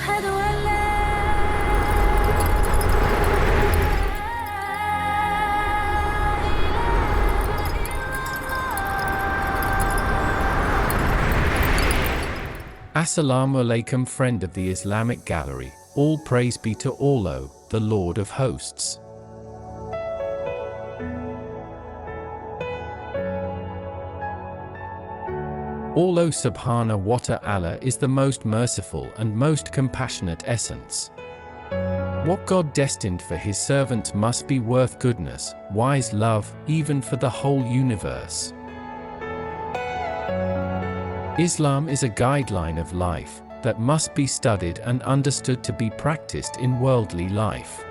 أشهد أن لا Assalamu alaikum, friend of the Islamic Gallery. All praise be to Allah, the Lord of hosts. Allah subhanahu wa ta'ala is the most merciful and most compassionate essence. What God destined for His servants must be worth goodness, wise love, even for the whole universe. Islam is a guideline of life that must be studied and understood to be practiced in worldly life.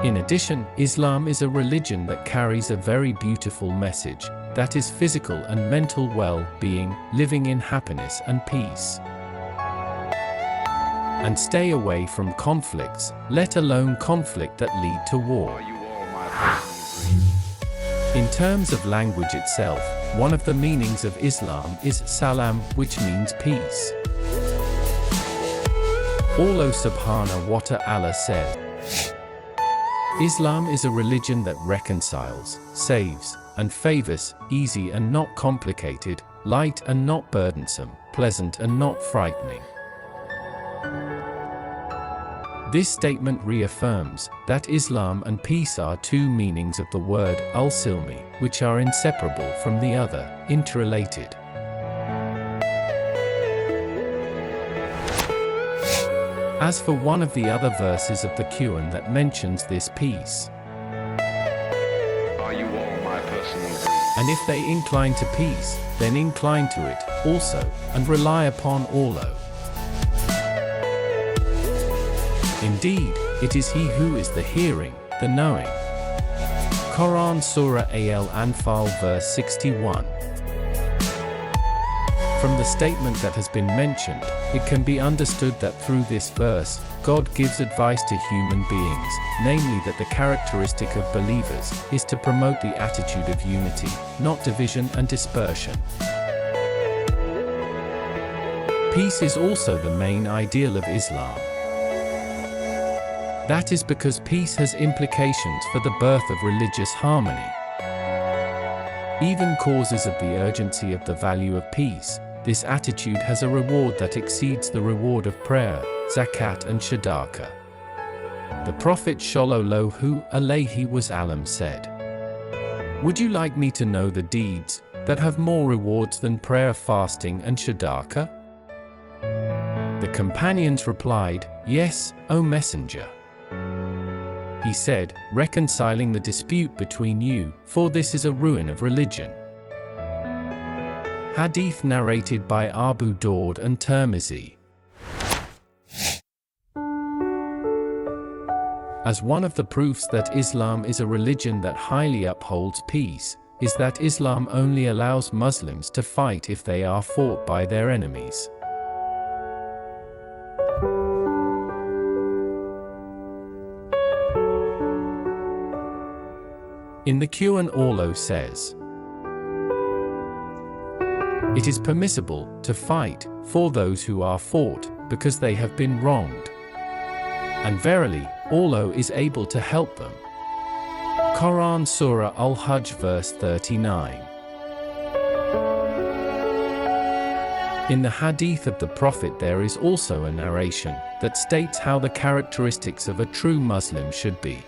In addition, Islam is a religion that carries a very beautiful message, that is physical and mental well-being, living in happiness and peace. And stay away from conflicts, let alone conflict that lead to war. In terms of language itself, one of the meanings of Islam is salam, which means peace. Allah subhanahu wa ta'ala said, Islam is a religion that reconciles, saves, and favors, easy and not complicated, light and not burdensome, pleasant and not frightening. This statement reaffirms that Islam and peace are two meanings of the word al-silmi, which are inseparable from the other, interrelated. As for one of the other verses of the Quran that mentions this peace, Are you all my personal greed? and if they incline to peace, then incline to it also, and rely upon Allah. Indeed, it is He who is the hearing, the knowing. Quran Surah Al-Anfal verse 61. From the statement that has been mentioned, it can be understood that through this verse, God gives advice to human beings, namely that the characteristic of believers is to promote the attitude of unity, not division and dispersion. Peace is also the main ideal of Islam. That is because peace has implications for the birth of religious harmony. Even causes of the urgency of the value of peace, this attitude has a reward that exceeds the reward of prayer, zakat and shadaqah. The Prophet Shallallahu Alaihi Wasallam said, Would you like me to know the deeds that have more rewards than prayer, fasting and shadaqah? The companions replied, Yes, O Messenger. He said, reconciling the dispute between you, for this is a ruin of religion. Hadith narrated by Abu Dawud and Tirmizi. As one of the proofs that Islam is a religion that highly upholds peace, is that Islam only allows Muslims to fight if they are fought by their enemies. In the Quran, Allah says, It is permissible to fight for those who are fought, because they have been wronged. And verily, Allah is able to help them. Quran Surah Al-Hajj verse 39. In the Hadith of the Prophet there is also a narration that states how the characteristics of a true Muslim should be.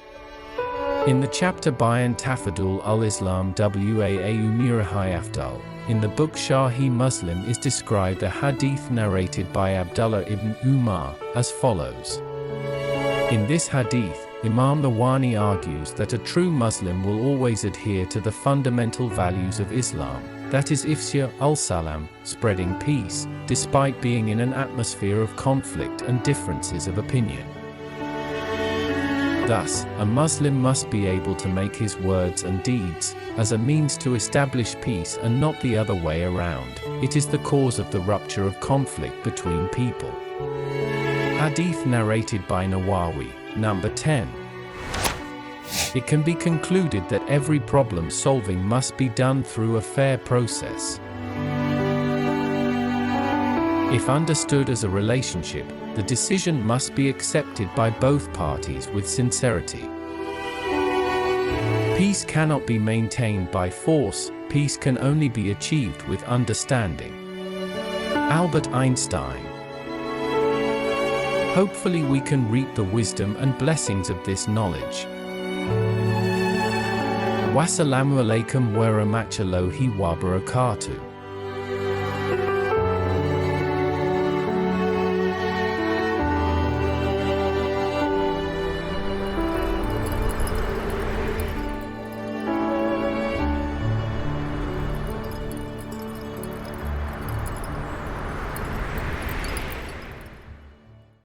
In the chapter Bayan Tafadul al-Islam wa Umirahai Afdal, in the book Shahi Muslim is described a hadith narrated by Abdullah ibn Umar, as follows. In this hadith, Imam Lawani argues that a true Muslim will always adhere to the fundamental values of Islam, that is ifsha al-salam, spreading peace, despite being in an atmosphere of conflict and differences of opinion. Thus, a Muslim must be able to make his words and deeds as a means to establish peace and not the other way around. It is the cause of the rupture of conflict between people. Hadith narrated by Nawawi, number 10. It can be concluded that every problem solving must be done through a fair process. If understood as a relationship, the decision must be accepted by both parties with sincerity. Peace cannot be maintained by force, peace can only be achieved with understanding. Albert Einstein. Hopefully we can reap the wisdom and blessings of this knowledge. Wassalamu alaikum wa rahmatullahi wa barakatuh.